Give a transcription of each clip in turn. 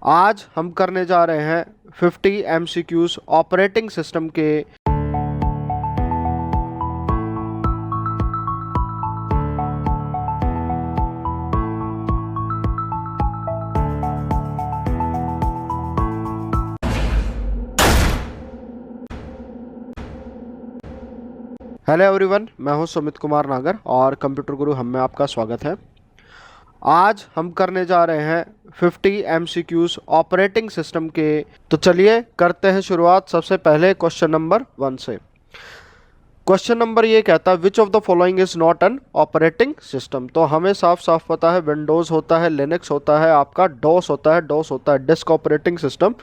आज हम करने जा रहे हैं 50 MCQs ऑपरेटिंग सिस्टम के। हेलो एवरीवन, मैं हूं सुमित कुमार नागर और कंप्यूटर गुरु हम में आपका स्वागत है। आज हम करने जा रहे हैं 50 MCQs ऑपरेटिंग सिस्टम के। तो चलिए करते हैं शुरुआत सबसे पहले क्वेश्चन नंबर 1 से। क्वेश्चन नंबर ये कहता है which of the following is not an operating system. तो हमें साफ साफ पता है विंडोज होता है, लिनक्स होता है, आपका डॉस होता है डिस्क ऑपरेटिंग सिस्टम,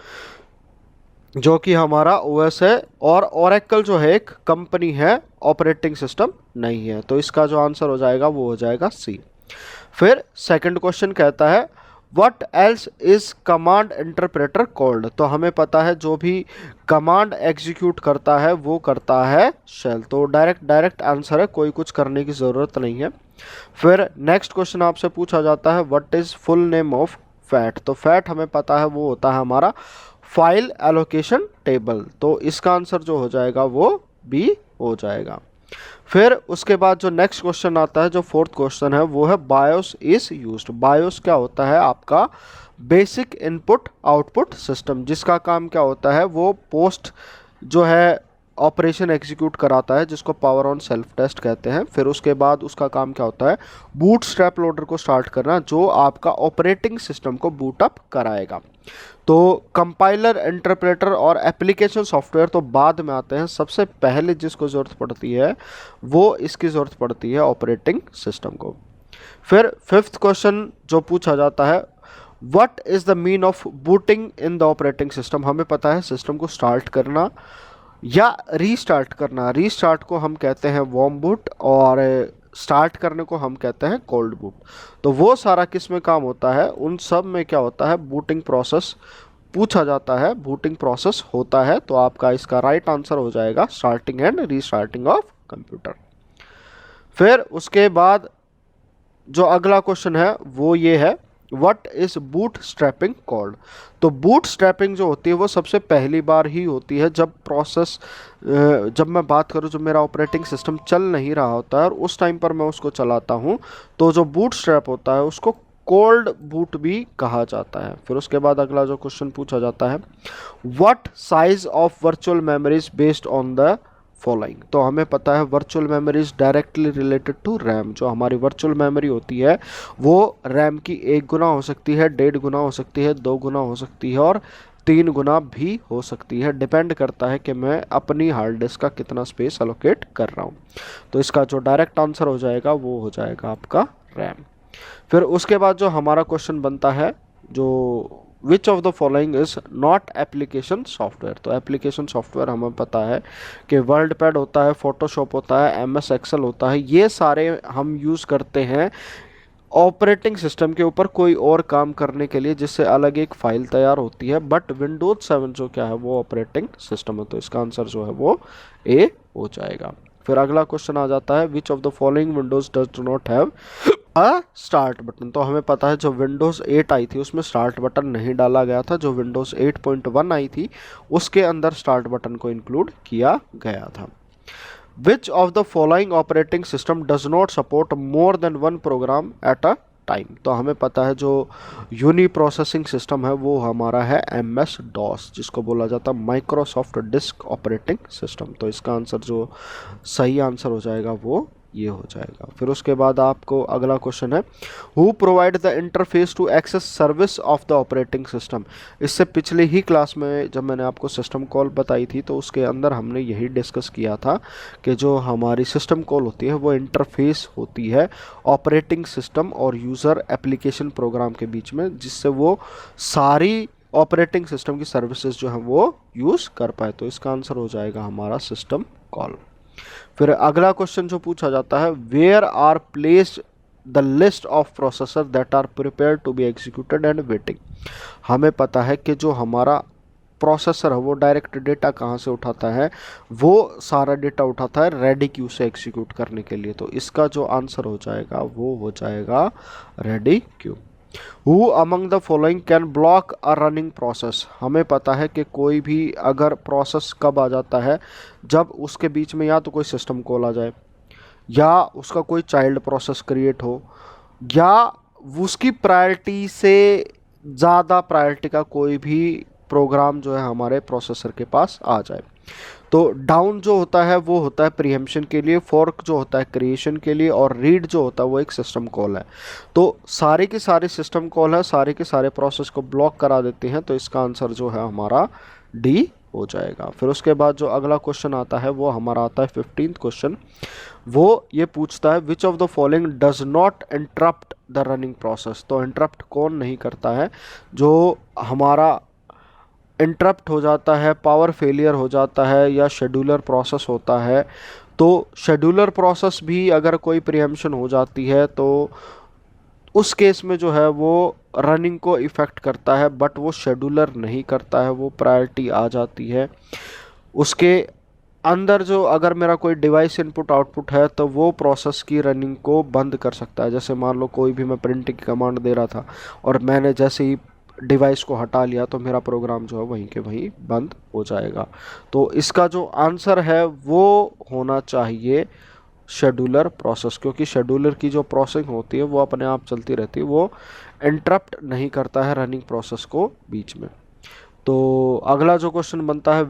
जो कि हमारा ओएस है, और ओरेकल जो है एक कंपनी है, ऑपरेटिंग सिस्टम नहीं है। तो इसका जो आंसर हो जाएगा वो हो जाएगा सी। फिर सेकंड क्वेश्चन कहता है what else is command interpreter called. तो हमें पता है जो भी कमांड एग्जीक्यूट करता है वो करता है शेल। तो डायरेक्ट आंसर है, कोई कुछ करने की ज़रूरत नहीं है। फिर नेक्स्ट क्वेश्चन आपसे पूछा जाता है what is full name of fat. तो फैट हमें पता है वो होता है हमारा फाइल एलोकेशन टेबल। तो इसका आंसर जो हो जाएगा वो बी हो जाएगा। फिर उसके बाद जो नेक्स्ट क्वेश्चन आता है, जो फोर्थ क्वेश्चन है, वो है बायोस इज यूज्ड। बायोस क्या होता है? आपका बेसिक इनपुट आउटपुट सिस्टम, जिसका काम क्या होता है, वो पोस्ट जो है ऑपरेशन एग्जीक्यूट कराता है, जिसको पावर ऑन सेल्फ टेस्ट कहते हैं। फिर उसके बाद उसका काम क्या होता है, बूट स्ट्रैप लोडर को स्टार्ट करना, जो आपका ऑपरेटिंग सिस्टम को बूट अप कराएगा। तो कंपाइलर, इंटरप्रेटर और एप्लीकेशन सॉफ्टवेयर तो बाद में आते हैं। सबसे पहले जिसको ज़रूरत पड़ती है वो इसकी ज़रूरत पड़ती है ऑपरेटिंग सिस्टम को। फिर फिफ्थ क्वेश्चन जो पूछा जाता है what is the mean of booting in the operating system. हमें पता है सिस्टम को स्टार्ट करना या रीस्टार्ट करना। रीस्टार्ट को हम कहते हैं वार्म बूट और स्टार्ट करने को हम कहते हैं कोल्ड बूट। तो वो सारा किस में काम होता है, उन सब में क्या होता है, बूटिंग प्रोसेस पूछा जाता है, बूटिंग प्रोसेस होता है। तो आपका इसका राइट आंसर हो जाएगा starting and restarting of computer. फिर उसके बाद जो अगला क्वेश्चन है वो ये है what is boot strapping called. तो बूट स्ट्रैपिंग जो होती है वो सबसे पहली बार ही होती है जब जब मैं बात करूँ, जब मेरा ऑपरेटिंग सिस्टम चल नहीं रहा होता है और उस टाइम पर मैं उसको चलाता हूँ, तो जो बूट स्ट्रैप होता है उसको कोल्ड बूट भी कहा जाता है। फिर उसके बाद अगला जो क्वेश्चन पूछा जाता है what size of virtual memories based on the following. तो हमें पता है virtual memory is directly related to RAM. जो हमारी वर्चुअल मेमोरी होती है वो रैम की 1 गुना हो सकती है, 1.5 गुना हो सकती है, 2 गुना हो सकती है और 3 गुना भी हो सकती है। डिपेंड करता है कि मैं अपनी हार्ड डिस्क का कितना स्पेस एलोकेट कर रहा हूँ। तो इसका जो डायरेक्ट आंसर हो जाएगा वो हो जाएगा आपका रैम। फिर उसके बाद जो हमारा क्वेश्चन बनता है, जो विच of the following is not application software. तो एप्लीकेशन सॉफ्टवेयर हमें पता है कि वर्ल्ड पैड होता है, फोटोशॉप होता है, MS एक्सेल होता है। ये सारे हम यूज़ करते हैं ऑपरेटिंग सिस्टम के ऊपर कोई और काम करने के लिए, जिससे अलग एक फाइल तैयार होती है। बट विंडोज 7 जो क्या है वो ऑपरेटिंग सिस्टम है। तो इसका आंसर जो है वो ए हो जाएगा। फिर अगला क्वेश्चन आ जाता है which of the following Windows does not have a start button. तो हमें पता है जो विंडोज़ 8 आई थी उसमें स्टार्ट बटन नहीं डाला गया था। जो विंडोज़ 8.1 आई थी उसके अंदर स्टार्ट बटन को इंक्लूड किया गया था। Which of the following operating system does not support more than 1 program at a time. तो हमें पता है जो यूनी प्रोसेसिंग सिस्टम है वो हमारा है MS-DOS, जिसको बोला जाता है माइक्रोसॉफ्ट डिस्क ऑपरेटिंग सिस्टम। तो इसका आंसर जो सही आंसर हो जाएगा वो ये हो जाएगा। फिर उसके बाद आपको अगला क्वेश्चन है who provide the interface to access service of the operating system. इससे पिछले ही क्लास में जब मैंने आपको सिस्टम कॉल बताई थी तो उसके अंदर हमने यही डिस्कस किया था कि जो हमारी सिस्टम कॉल होती है वो इंटरफेस होती है ऑपरेटिंग सिस्टम और यूज़र एप्लीकेशन प्रोग्राम के बीच में, जिससे वो सारी ऑपरेटिंग सिस्टम की सर्विसेज जो है वो यूज़ कर पाए। तो इसका आंसर हो जाएगा हमारा सिस्टम कॉल। फिर अगला क्वेश्चन जो पूछा जाता है where are placed the list of processor that are prepare to be executed and waiting. हमें पता है कि जो हमारा प्रोसेसर है वो डायरेक्ट डेटा कहाँ से उठाता है, वो सारा डेटा उठाता है रेडी क्यू से एग्जीक्यूट करने के लिए। तो इसका जो आंसर हो जाएगा वो हो जाएगा ready queue. Who among the following can block a running process. हमें पता है कि कोई भी अगर प्रोसेस कब आ जाता है, जब उसके बीच में या तो कोई सिस्टम कॉल आ जाए, या उसका कोई चाइल्ड प्रोसेस क्रिएट हो, या उसकी प्रायोरिटी से ज़्यादा प्रायोरिटी का कोई भी प्रोग्राम जो है हमारे प्रोसेसर के पास आ जाए। तो डाउन जो होता है वो होता है प्रीएम्पशन के लिए, फोर्क जो होता है क्रिएशन के लिए, और रीड जो होता है वो एक सिस्टम कॉल है। तो सारे के सारे सिस्टम कॉल है, सारे के सारे प्रोसेस को ब्लॉक करा देते हैं, तो इसका आंसर जो है हमारा डी हो जाएगा। फिर उसके बाद जो अगला क्वेश्चन आता है वो हमारा आता है 15th क्वेश्चन। वो ये पूछता है which of the following does not interrupt the running process. तो इंटरप्ट कौन नहीं करता है? जो हमारा इंटरप्ट हो जाता है, पावर फेलियर हो जाता है, या शेड्यूलर प्रोसेस होता है। तो शेड्यूलर प्रोसेस भी अगर कोई प्रीएम्पशन हो जाती है तो उस केस में जो है वो रनिंग को इफ़ेक्ट करता है, बट वो शेड्यूलर नहीं करता है, वो प्रायोरिटी आ जाती है। उसके अंदर जो अगर मेरा कोई डिवाइस इनपुट आउटपुट है तो वो प्रोसेस की रनिंग को बंद कर सकता है। जैसे मान लो कोई भी मैं प्रिंटिंग की कमांड दे रहा था और मैंने जैसे ही डिवाइस को हटा लिया तो मेरा प्रोग्राम जो है वहीं के वहीं बंद हो जाएगा। तो इसका जो आंसर है वो होना चाहिए शेड्यूलर प्रोसेस, क्योंकि शेड्यूलर की जो प्रोसेसिंग होती है वो अपने आप चलती रहती है, वो इंटरप्ट नहीं करता है रनिंग प्रोसेस को बीच में। तो अगला जो क्वेश्चन बनता है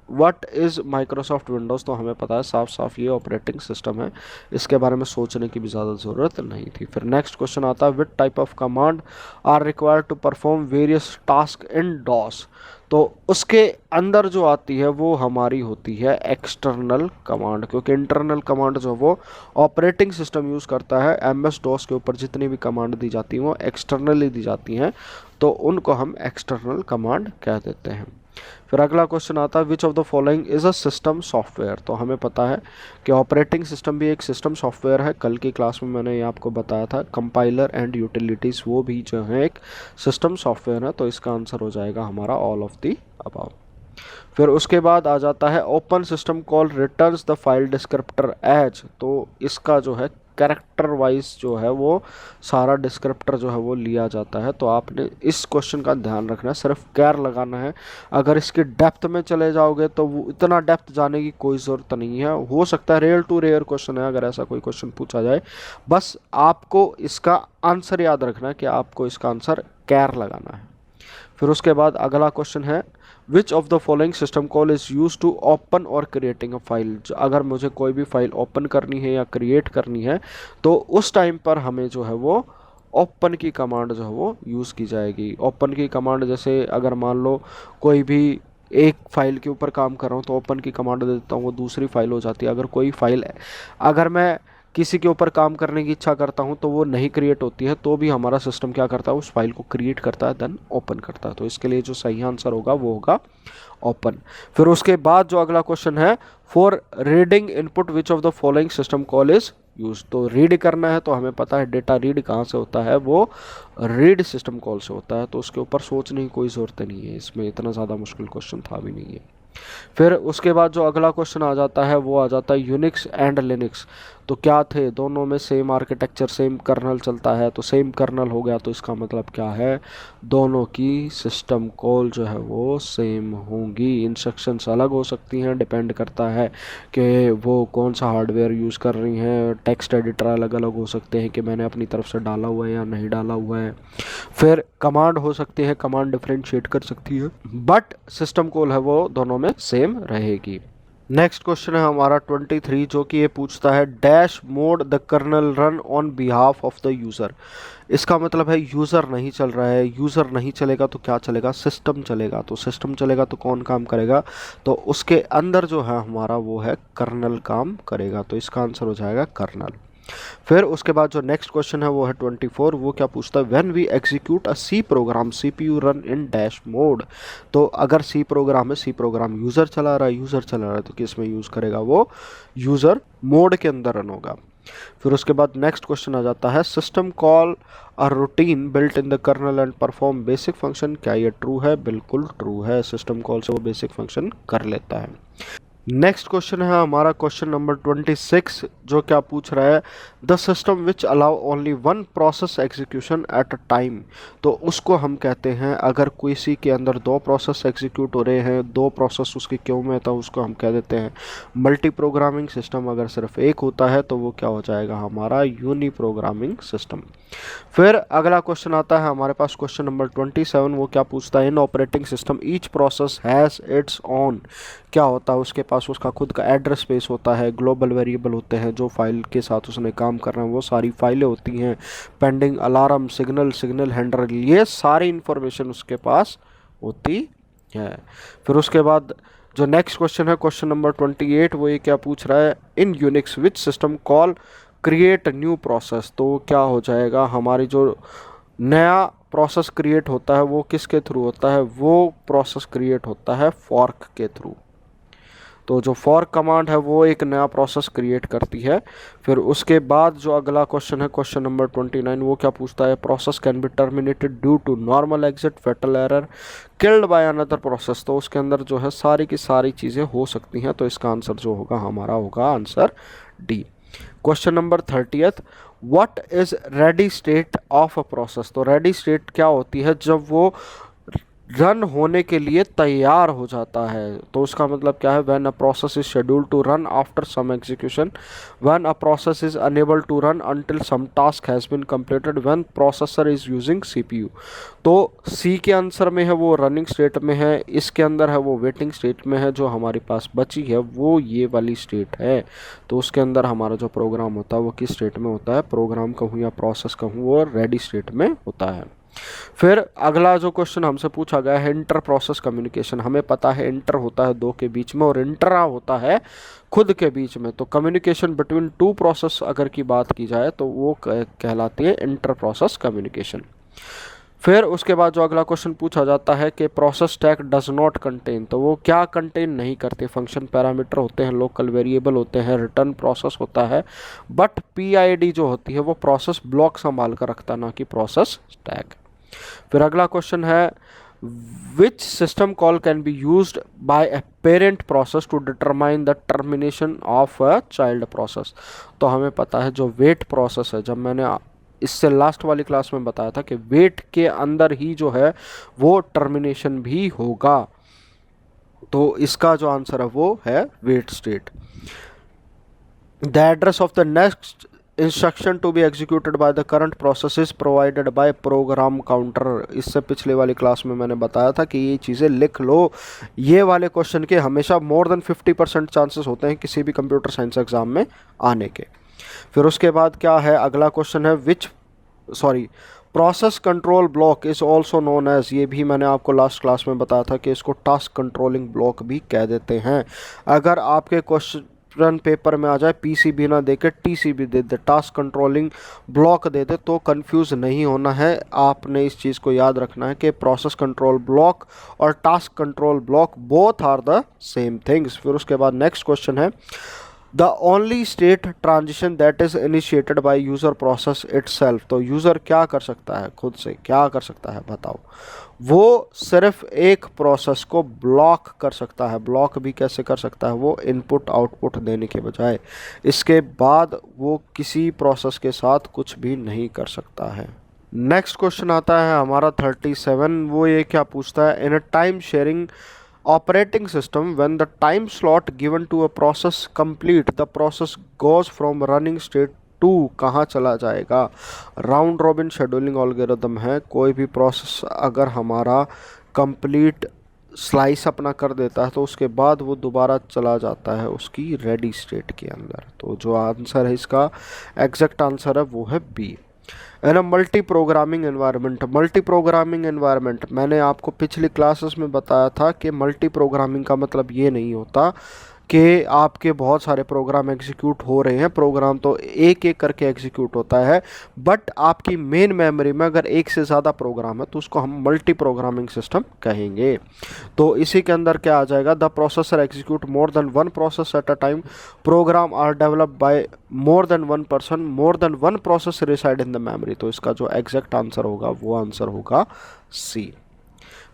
व्हाट इज़ माइक्रोसॉफ्ट विंडोज़। तो हमें पता है साफ साफ ये ऑपरेटिंग सिस्टम है, इसके बारे में सोचने की भी ज़्यादा ज़रूरत नहीं थी। फिर नेक्स्ट क्वेश्चन आता है which type of command are required to perform various task in DOS. तो उसके अंदर जो आती है वो हमारी होती है एक्सटर्नल कमांड, क्योंकि इंटरनल कमांड जो वो ऑपरेटिंग सिस्टम यूज़ करता है। एमएस डॉस के ऊपर जितनी भी कमांड दी जाती हैं वो एक्सटर्नली दी जाती हैं, तो उनको हम एक्सटर्नल कमांड कह देते हैं। फिर अगला क्वेश्चन आता है which of the following is a system software. तो हमें पता है कि ऑपरेटिंग सिस्टम भी एक सिस्टम सॉफ्टवेयर है। कल की क्लास में मैंने ये आपको बताया था, कंपाइलर एंड यूटिलिटीज़ वो भी जो है एक सिस्टम सॉफ्टवेयर है। तो इसका आंसर हो जाएगा हमारा ऑल ऑफ दी अबव। फिर उसके बाद आ जाता है open system call returns the file descriptor as. तो इसका जो है कैरेक्टर वाइज जो है वो सारा डिस्क्रिप्टर जो है वो लिया जाता है। तो आपने इस क्वेश्चन का ध्यान रखना है, सिर्फ कैर लगाना है। अगर इसकी डेप्थ में चले जाओगे तो वो इतना डेप्थ जाने की कोई ज़रूरत नहीं है। हो सकता है रेयर टू रेयर क्वेश्चन है, अगर ऐसा कोई क्वेश्चन पूछा जाए। बस आपको इसका आंसर याद रखना है कि आपको इसका आंसर कैर लगाना है। फिर उसके बाद अगला क्वेश्चन है which of the following system call is use to open और क्रिएटिंग अ फाइल। अगर मुझे कोई भी फाइल ओपन करनी है या क्रिएट करनी है तो उस टाइम पर हमें जो है वो ओपन की कमांड जो है वो यूज़ की जाएगी। ओपन की कमांड जैसे अगर मान लो कोई भी एक फाइल के ऊपर काम कर रहा हूँ तो ओपन की कमांड दे देता हूँ, वो दूसरी फाइल हो जाती है। अगर कोई फाइल है, अगर मैं किसी के ऊपर काम करने की इच्छा करता हूं तो वो नहीं क्रिएट होती है, तो भी हमारा सिस्टम क्या करता है, उस फाइल को क्रिएट करता है देन ओपन करता है। तो इसके लिए जो सही आंसर होगा वो होगा ओपन। फिर उसके बाद जो अगला क्वेश्चन है for reading input which of the following system call is use. तो रीड करना है तो हमें पता है डेटा रीड कहाँ से होता है, वो रीड सिस्टम कॉल से होता है। तो उसके ऊपर सोचने की कोई ज़रूरत नहीं है, इसमें इतना ज़्यादा मुश्किल क्वेश्चन था भी नहीं है। फिर उसके बाद जो अगला क्वेश्चन आ जाता है वो आ जाता है यूनिक्स एंड लिनक्स। तो क्या थे, दोनों में सेम आर्किटेक्चर सेम कर्नल चलता है, तो सेम कर्नल हो गया तो इसका मतलब क्या है, दोनों की सिस्टम कॉल जो है वो सेम होंगी। इंस्ट्रक्शंस अलग हो सकती हैं, डिपेंड करता है कि वो कौन सा हार्डवेयर यूज़ कर रही हैं। टेक्स्ट एडिटर अलग अलग हो सकते हैं कि मैंने अपनी तरफ से डाला हुआ है या नहीं डाला हुआ है। फिर कमांड हो सकती है, कमांड डिफरेंशिएट कर सकती है, बट सिस्टम कॉल है वो दोनों में सेम रहेगी। नेक्स्ट क्वेश्चन है हमारा 23 जो कि ये पूछता है dash mode the kernel run on behalf of the user. इसका मतलब है यूज़र नहीं चल रहा है, यूज़र नहीं चलेगा तो क्या चलेगा, सिस्टम चलेगा। तो सिस्टम चलेगा तो कौन काम करेगा, तो उसके अंदर जो है हमारा वो है कर्नल काम करेगा। तो इसका आंसर हो जाएगा कर्नल। फिर उसके बाद जो नेक्स्ट क्वेश्चन है वो है 24, वो क्या पूछता है when we execute a C program CPU run in dash mode. तो अगर सी प्रोग्राम है, सी प्रोग्राम यूज़र चला रहा है, तो किस में यूज़ करेगा, वो यूज़र मोड के अंदर रन होगा। फिर उसके बाद नेक्स्ट क्वेश्चन आ जाता है system call a routine built in the kernel and perform basic function. क्या ये ट्रू है, बिल्कुल ट्रू है, सिस्टम कॉल से वो बेसिक फंक्शन कर लेता है। नेक्स्ट क्वेश्चन है हमारा क्वेश्चन नंबर 26, जो क्या पूछ रहा है, the system which allow only one process execution eight a time. तो उसको हम कहते हैं, अगर किसी के अंदर दो प्रोसेस एग्जीक्यूट हो रहे हैं, दो प्रोसेस उसकी क्यू में, तो उसको हम कह देते हैं मल्टी प्रोग्रामिंग सिस्टम। अगर सिर्फ एक होता है तो वो क्या हो जाएगा, हमारा यूनी प्रोग्रामिंग सिस्टम। फिर अगला क्वेश्चन आता है हमारे पास क्वेश्चन नंबर 27, वो क्या पूछता है, in operating system each process has its own. क्या होता है, उसके पास उसका खुद का एड्रेस स्पेस होता है, ग्लोबल वेरिएबल होते हैं, जो फाइल के साथ उसने काम करना है वो सारी फाइलें होती हैं, पेंडिंग, अलार्म, सिग्नल हैंडल, ये सारी इंफॉर्मेशन उसके पास होती है। फिर उसके बाद जो नेक्स्ट क्वेश्चन है क्वेश्चन नंबर 28, वो ये क्या पूछ रहा है, इन यूनिक्स विच system call create new process. तो क्या हो जाएगा, हमारी जो नया प्रोसेस क्रिएट होता है वो किसके थ्रू होता है, वो प्रोसेस क्रिएट होता है फॉर्क के थ्रू। तो जो फॉर्क कमांड है वो एक नया प्रोसेस क्रिएट करती है। फिर उसके बाद जो अगला क्वेश्चन है क्वेश्चन नंबर 29, वो क्या पूछता है, process can be terminated due to normal exit, fatal error, killed by another process. तो उसके अंदर जो है सारी की सारी चीज़ें हो सकती हैं। तो इसका आंसर जो होगा हमारा होगा answer D. Question number 30, what is ready state of a process. तो रेडी स्टेट क्या होती है, जब वो रन होने के लिए तैयार हो जाता है। तो उसका मतलब क्या है, when a process is schedule to run after some execution, when a process is enable to run until some task has been completed, when processor is using CPU. तो सी के आंसर में है वो रनिंग स्टेट में है, इसके अंदर है वो वेटिंग स्टेट में है, जो हमारे पास बची है वो ये वाली स्टेट है। तो उसके अंदर हमारा जो प्रोग्राम होता है वो किस स्टेट में होता है, प्रोग्राम कहूँ या प्रोसेस कहूँ, वो रेडी स्टेट में होता है। फिर अगला जो क्वेश्चन हमसे पूछा गया है, इंटर प्रोसेस कम्युनिकेशन। हमें पता है इंटर होता है दो के बीच में और इंट्रा होता है खुद के बीच में। तो कम्युनिकेशन बिटवीन टू प्रोसेस अगर की बात की जाए तो वो कहलाती है इंटर प्रोसेस कम्युनिकेशन। फिर उसके बाद जो अगला क्वेश्चन पूछा जाता है कि process stack does not contain. तो वो क्या कंटेन नहीं करते, फंक्शन पैरामीटर होते हैं, लोकल वेरिएबल होते हैं, रिटर्न प्रोसेस होता है, बट पीआईडी जो होती है वो प्रोसेस ब्लॉक संभाल कर रखता है, ना कि प्रोसेस स्टैक। फिर अगला क्वेश्चन है, which system call can be used by a parent process to determine the termination of a child process. तो हमें पता है जो वेट प्रोसेस है, जब मैंने इससे लास्ट वाली क्लास में बताया था कि वेट के अंदर ही जो है वो टर्मिनेशन भी होगा। तो इसका जो आंसर है वो है wait state. The address of the next instruction to be executed by the current process is provided by program counter. इससे पिछले वाली क्लास में मैंने बताया था कि ये चीज़ें लिख लो। ये वाले क्वेश्चन के हमेशा मोर देन 50% चांसेस होते हैं किसी भी कंप्यूटर साइंस एग्जाम में आने के। फिर उसके बाद क्या है, अगला क्वेश्चन है, process control block is also known as. ये भी मैंने आपको लास्ट क्लास में बताया था कि इसको टास्क कंट्रोलिंग ब्लॉक भी कह देते हैं। अगर आपके क्वेश्चन पेपर में आ जाए पीसीबी ना दे के टीसीबी दे दे, टास्क कंट्रोलिंग ब्लॉक दे दे, तो कंफ्यूज नहीं होना है। आपने इस चीज़ को याद रखना है कि प्रोसेस कंट्रोल ब्लॉक और task control block both are the same things. फिर उसके बाद नेक्स्ट क्वेश्चन है, the only state transition that is initiated by user process itself. तो यूज़र क्या कर सकता है, खुद से क्या कर सकता है बताओ, वो सिर्फ एक प्रोसेस को ब्लॉक कर सकता है। ब्लॉक भी कैसे कर सकता है, वो इनपुट आउटपुट देने के बजाय, इसके बाद वो किसी प्रोसेस के साथ कुछ भी नहीं कर सकता है। नेक्स्ट क्वेश्चन आता है हमारा 37, वो ये क्या पूछता है, in a time sharing operating system when the time slot given to a process complete the process goes from running state to कहाँ चला जाएगा। राउंड रॉबिन शेड्यूलिंग एल्गोरिथम है, कोई भी प्रोसेस अगर हमारा कंप्लीट स्लाइस अपना कर देता है तो उसके बाद वो दोबारा चला जाता है उसकी रेडी स्टेट के अंदर। तो जो आंसर है इसका एग्जैक्ट आंसर है वो है B. An multi programming environment. Multi programming environment मैंने आपको पिछली क्लासेस में बताया था कि मल्टी प्रोग्रामिंग का मतलब ये नहीं होता कि आपके बहुत सारे प्रोग्राम एग्जीक्यूट हो रहे हैं। प्रोग्राम तो एक एक करके एग्जीक्यूट होता है, बट आपकी मेन मेमोरी में अगर एक से ज़्यादा प्रोग्राम है तो उसको हम मल्टी प्रोग्रामिंग सिस्टम कहेंगे। तो इसी के अंदर क्या आ जाएगा, the processor execute more than one process at a time, program are developed by more than one person, more than one process reside in the memory. तो इसका जो एग्जैक्ट आंसर होगा वो आंसर होगा सी।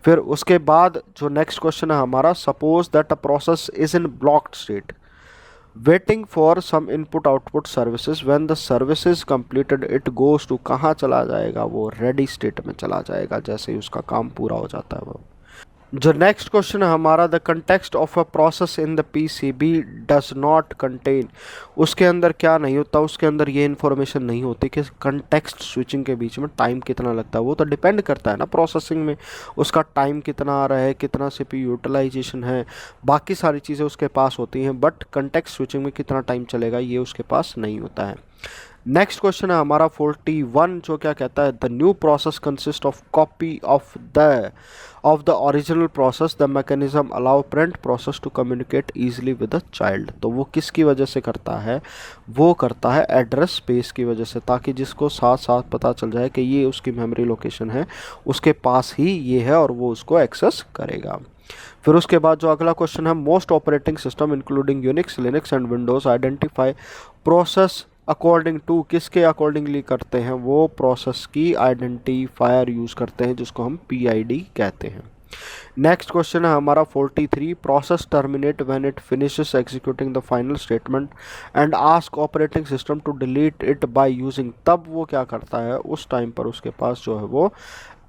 फिर उसके बाद जो नेक्स्ट क्वेश्चन है हमारा, suppose that a process is in blocked state waiting for some input output services, when the service is completed it goes to, कहाँ चला जाएगा, वो रेडी स्टेट में चला जाएगा जैसे ही उसका काम पूरा हो जाता है वो। जो नेक्स्ट क्वेश्चन है हमारा, the context of a process in the PCB does not contain, उसके अंदर क्या नहीं होता, उसके अंदर ये इन्फॉर्मेशन नहीं होती कि कंटेक्स्ट स्विचिंग के बीच में टाइम कितना लगता है। वो तो डिपेंड करता है ना प्रोसेसिंग में, उसका टाइम कितना आ रहा है, कितना सीपीयू यूटिलाइजेशन है, बाकी सारी चीज़ें उसके पास होती हैं, बट कंटेक्स्ट स्विचिंग में कितना टाइम चलेगा ये उसके पास नहीं होता है। नेक्स्ट क्वेश्चन है हमारा 41, जो क्या कहता है, the new process consist of copy of the original process, the mechanism allow parent process to communicate easily with the child. तो वो किसकी वजह से करता है, वो करता है एड्रेस स्पेस की वजह से, ताकि जिसको साथ साथ पता चल जाए कि ये उसकी मेमोरी लोकेशन है, उसके पास ही ये है और वो उसको एक्सेस करेगा। फिर उसके बाद जो अगला क्वेश्चन है, most operating system including Unix, Linux and Windows identify process according to, किसके अकॉर्डिंगली करते हैं, वो प्रोसेस की आइडेंटिफायर यूज़ करते हैं जिसको हम पीआईडी कहते हैं। नेक्स्ट क्वेश्चन है हमारा 43, process terminate when it finishes executing the final statement and ask operating system to delete it by using, तब वो क्या करता है, उस टाइम पर उसके पास जो है वो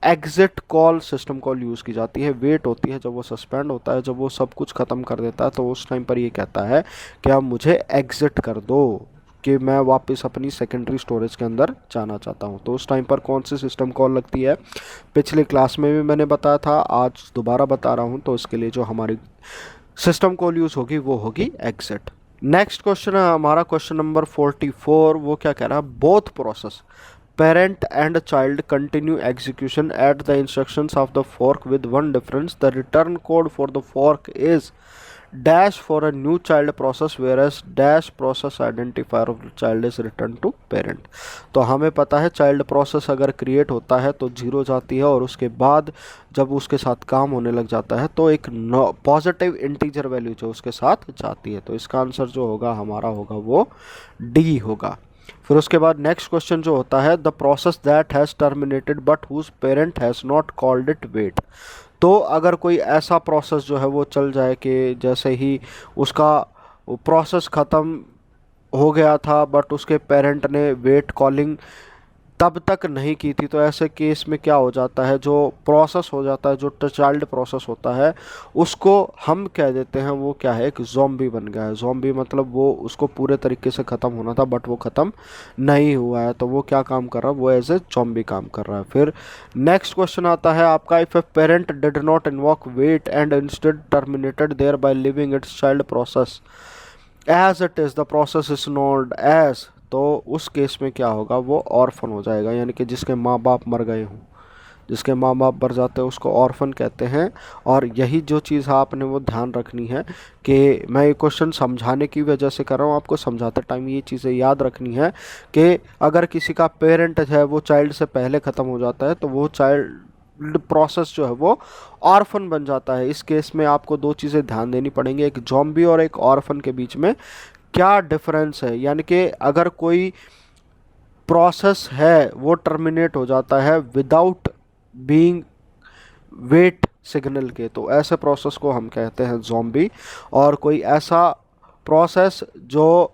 exit call system call use की जाती है। वेट होती है जब वो सस्पेंड होता है, जब वो सब कुछ ख़त्म कर देता है तो उस टाइम पर ये कहता है कि आप मुझे एग्जिट कर दो, कि मैं वापस अपनी सेकेंडरी स्टोरेज के अंदर जाना चाहता हूँ। तो उस टाइम पर कौन सी सिस्टम कॉल लगती है, पिछले क्लास में भी मैंने बताया था, आज दोबारा बता रहा हूँ। तो इसके लिए जो हमारी सिस्टम कॉल यूज़ होगी वो होगी एग्जिट। नेक्स्ट क्वेश्चन है हमारा क्वेश्चन नंबर 44, वो क्या कह रहा है, both process parent and child continue execution at the instructions of the fork with one difference, the return code for the fork is dash for a new child process whereas dash process identifier of the child is returned to parent। तो हमें पता है child process अगर create होता है तो 0 जाती है, और उसके बाद जब उसके साथ काम होने लग जाता है तो एक पॉजिटिव इंटीजर वैल्यू जो उसके साथ जाती है। तो इसका आंसर जो होगा हमारा होगा वो डी होगा। फिर उसके बाद नेक्स्ट क्वेश्चन जो होता है, the process that has terminated but whose parent has not called it wait. तो अगर कोई ऐसा प्रोसेस जो है वो चल जाए कि जैसे ही उसका प्रोसेस ख़त्म हो गया था बट उसके पेरेंट ने वेट कॉलिंग तब तक नहीं की थी, तो ऐसे केस में क्या हो जाता है, जो प्रोसेस हो जाता है, जो चाइल्ड प्रोसेस होता है, उसको हम कह देते हैं वो क्या है, एक ज़ॉम्बी बन गया है। ज़ॉम्बी मतलब वो उसको पूरे तरीके से ख़त्म होना था बट वो ख़त्म नहीं हुआ है, तो वो क्या काम कर रहा है, वो एज ए ज़ॉम्बी काम कर रहा है। फिर नेक्स्ट क्वेश्चन आता है आपका, if a parent did not invoke wait and instead terminated thereby leaving its child process as it is the process is known as, तो उस केस में क्या होगा, वो ऑर्फन हो जाएगा, यानी कि जिसके माँ बाप मर गए हों, जिसके माँ बाप मर जाते हैं उसको ऑर्फन कहते हैं। और यही जो चीज़ आपने वो ध्यान रखनी है कि मैं ये क्वेश्चन समझाने की वजह से कर रहा हूँ, आपको समझाते टाइम ये चीज़ें याद रखनी है कि अगर किसी का पेरेंट है वो चाइल्ड से पहले ख़त्म हो जाता है तो वो चाइल्ड प्रोसेस जो है वो ऑर्फन बन जाता है। इस केस में आपको 2 चीज़ें ध्यान देनी पड़ेंगी, एक ज़ॉम्बी और एक ऑर्फन के बीच में क्या डिफरेंस है। यानी कि अगर कोई प्रोसेस है वो टर्मिनेट हो जाता है विदाउट बीइंग वेट सिग्नल के, तो ऐसे प्रोसेस को हम कहते हैं ज़ॉम्बी। और कोई ऐसा प्रोसेस जो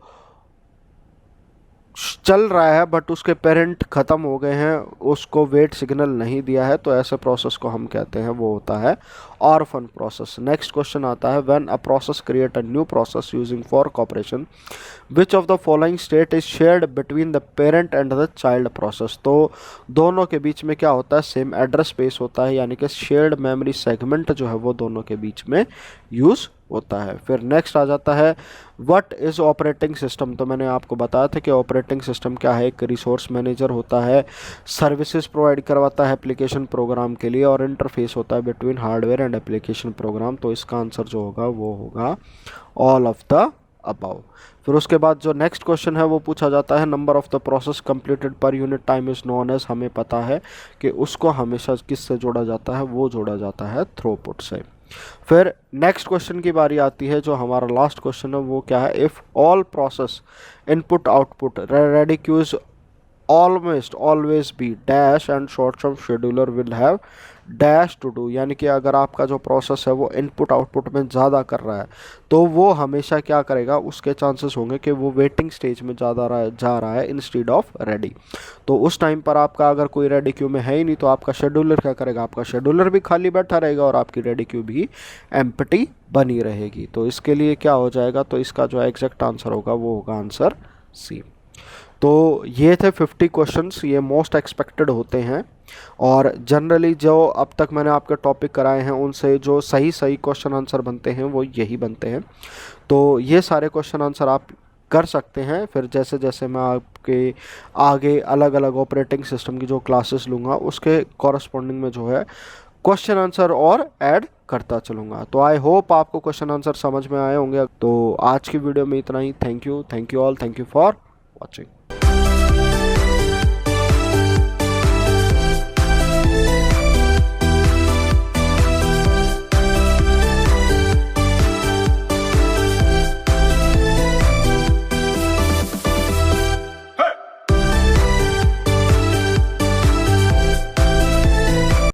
चल रहा है बट उसके पेरेंट ख़त्म हो गए हैं, उसको वेट सिग्नल नहीं दिया है, तो ऐसे प्रोसेस को हम कहते हैं वो होता है ऑर्फन प्रोसेस। नेक्स्ट क्वेश्चन आता है, when a process create a new process using fork operation which of the following state is shared between the parent and the child process. तो दोनों के बीच में क्या होता है, सेम एड्रेस स्पेस होता है, यानी कि शेयर्ड मेमोरी सेगमेंट जो है वो दोनों के बीच में यूज़ होता है। फिर नेक्स्ट आ जाता है, व्हाट इज़ ऑपरेटिंग सिस्टम। तो मैंने आपको बताया था कि ऑपरेटिंग सिस्टम क्या है, एक रिसोर्स मैनेजर होता है, सर्विसेज प्रोवाइड करवाता है एप्लीकेशन प्रोग्राम के लिए, और इंटरफेस होता है between hardware and application program. तो इसका आंसर जो होगा वो होगा ऑल ऑफ द अबव। फिर उसके बाद जो नेक्स्ट क्वेश्चन है वो पूछा जाता है, number of the process completed per unit time is known as. हमें पता है कि उसको हमेशा किससे जोड़ा जाता है, वो जोड़ा जाता है थ्रूपुट से। फिर नेक्स्ट क्वेश्चन की बारी आती है, जो हमारा लास्ट क्वेश्चन है वो क्या है, if all process input output ready queues almost always be dash and short term scheduler will have dash to do, यानी कि अगर आपका जो प्रोसेस है वो इनपुट आउटपुट में ज़्यादा कर रहा है तो वो हमेशा क्या करेगा, उसके चांसेस होंगे कि वो वेटिंग स्टेज में जा रहा है इंस्टीड ऑफ रेडी। तो उस टाइम पर आपका अगर कोई रेडी क्यू में है ही नहीं तो आपका शेड्यूलर क्या करेगा, आपका शेड्यूलर भी खाली बैठा रहेगा और आपकी रेडी क्यू भी एम्प्टी बनी रहेगी। तो इसके लिए क्या हो जाएगा, तो इसका जो एग्जैक्ट आंसर होगा वो होगा आंसर सी। तो ये थे 50 क्वेश्चंस, ये मोस्ट एक्सपेक्टेड होते हैं और जनरली जो अब तक मैंने आपके टॉपिक कराए हैं उनसे जो सही सही क्वेश्चन आंसर बनते हैं वो यही बनते हैं। तो ये सारे क्वेश्चन आंसर आप कर सकते हैं। फिर जैसे जैसे मैं आपके आगे अलग अलग ऑपरेटिंग सिस्टम की जो क्लासेस लूँगा उसके कॉरस्पॉन्डिंग में जो है क्वेश्चन आंसर और ऐड करता चलूँगा। तो आई होप आपको क्वेश्चन आंसर समझ में आए होंगे। तो आज की वीडियो में इतना ही। Thank you all, thank you for watching.